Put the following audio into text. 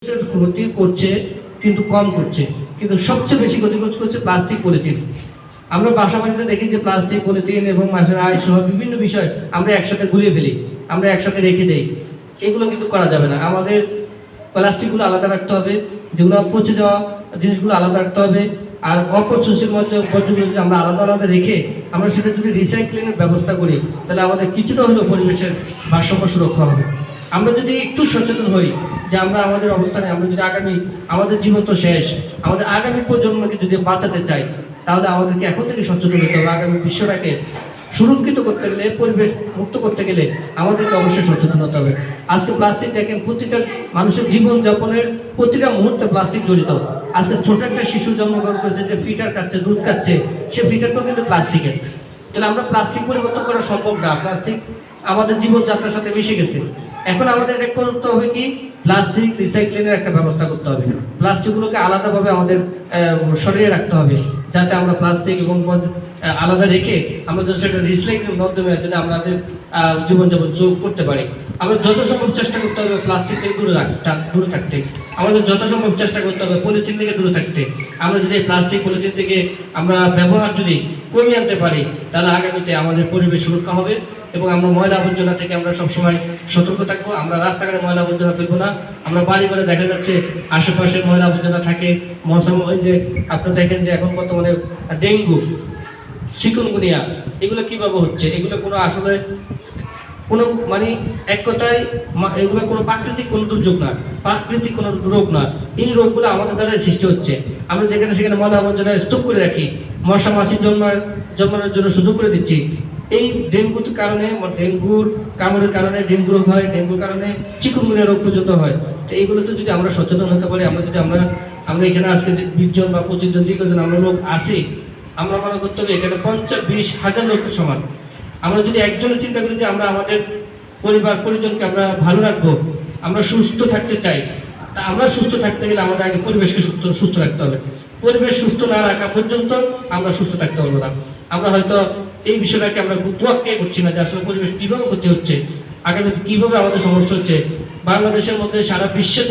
ক্ষতি করছে কিন্তু কম করছে, কিন্তু সবচেয়ে বেশি ক্ষতি করছে প্লাস্টিক পলিথিন। আমরা বাসা বাড়িতে দেখি যে প্লাস্টিক পলিথিন এবং মাছের আয় সহ বিভিন্ন বিষয় আমরা একসাথে গুলিয়ে ফেলি, আমরা একসাথে রেখে দেই। এগুলো কিন্তু করা যাবে না। আমাদের প্লাস্টিকগুলো আলাদা রাখতে হবে, যেগুলো পচে যাওয়া জিনিসগুলো আলাদা রাখতে হবে। আর অপচনশীল বর্জ্যগুলো যদি আমরা আলাদা আলাদা রেখে আমরা সেটা যদি রিসাইক্লিংয়ের ব্যবস্থা করি, তাহলে আমাদের কিছুটা হলেও পরিবেশের ভারসাম্য সুরক্ষা হবে। আমরা যদি একটু সচেতন হই যে আমরা আমাদের অবস্থানে, আমরা যদি আমাদের জীবন তো শেষ, আমাদের আগামী প্রজন্মকে যদি বাঁচাতে চাই, তাহলে আমাদেরকে এখন থেকে সচেতন হতে হবে। আগামী বিশ্বটাকে সুরক্ষিত করতে গেলে, পরিবেশ মুক্ত করতে গেলে আমাদেরকে অবশ্যই সচেতন হতে হবে। আজকে প্লাস্টিক দেখেন, প্রতিটা মানুষের জীবনযাপনের প্রতিটা মুহূর্তে প্লাস্টিক জড়িত। আজকে ছোট একটা শিশু জন্মগ্রহণ করেছে, যে ফিটার খাচ্ছে, দুধ খাচ্ছে, সে ফিটারটাও কিন্তু প্লাস্টিকের। তাহলে আমরা প্লাস্টিক পরিবর্তন করা সম্ভব না। প্লাস্টিক আমাদের জীবনযাত্রার সাথে মিশে গেছে। এখন আমাদের এটা করতে হবে কি, প্লাস্টিক রিসাইক্লিংয়ের একটা ব্যবস্থা করতে হবে। প্লাস্টিকগুলোকে আলাদাভাবে আমাদের সরিয়ে রাখতে হবে, যাতে আমরা প্লাস্টিক এবং আলাদা রেখে আমরা যদি সেটা রিসাইক্লিংয়ের মাধ্যমে যাতে আমাদের জীবনযাপন যোগ করতে পারি। আমরা যত সম্ভব চেষ্টা করতে হবে প্লাস্টিক থেকে দূরে থাকতে। আমাদের যত সম্ভব চেষ্টা করতে হবে পলিথিন থেকে দূরে থাকতে। আমরা যদি প্লাস্টিক পলিথিন থেকে আমরা ব্যবহার যদি কমিয়ে আনতে পারি, তাহলে আগামীতে আমাদের পরিবেশ সুরক্ষা হবে এবং আমরা ময়লা আবর্জনা থেকে আমরা সবসময় সতর্ক থাকবো। আমরা রাস্তাঘাটে ময়লা আবর্জনা ফেলবো না। আমরা বাড়ি ঘরে দেখা যাচ্ছে আশেপাশে ময়লা আবর্জনা থাকে। মশা, ওই যে আপনারা দেখেন যে এখন বর্তমানে ডেঙ্গু, চিকুনগুনিয়া, এগুলো কীভাবে হচ্ছে? এগুলো কোনো আসলে কোনো মানে এক কথায় এগুলো কোনো প্রাকৃতিক কোনো দুর্যোগ না, প্রাকৃতিক কোনো রোগ না। এই রোগগুলো আমাদের দ্বারাই সৃষ্টি হচ্ছে। আমরা যেখানে সেখানে ময়লা আবর্জনা স্তূপ করে রাখি, মশা মাছি জন্মানোর জন্য সুযোগ করে দিচ্ছি। এই ডেঙ্গুর কারণে, ডেঙ্গুর কামড়ের কারণে ডেঙ্গু রোগ হয়, ডেঙ্গুর কারণে চিকুনগুনিয়া রোগ পর্যন্ত হয়। তো এইগুলোতে যদি আমরা সচেতন হতে পারি, আমরা এখানে আজকে যে 20 জন বা 25 জন যে কজন আমরা লোক আছি, আমরা মনে করতে হবে এখানে 50-20 হাজার লোকের সমান। আমরা যদি একজনের চিন্তা করি যে আমরা আমাদের পরিবার পরিজনকে আমরা ভালো রাখবো, আমরা সুস্থ থাকতে চাই, তা আমরা সুস্থ থাকতে গেলে আমাদের আগে পরিবেশকে সুস্থ রাখতে হবে। পরিবেশ সুস্থ না রাখা পর্যন্ত আমরা সুস্থ থাকতে পারবো না। আমরা হয়তো এই বিষয়টাকে আমরা তোয়াক্কাই করছি না যে আসলে পরিবেশ কীভাবে ক্ষতি হচ্ছে, আগামী কীভাবে আমাদের সমস্যা হচ্ছে। বাংলাদেশের মধ্যে সারা বিশ্বের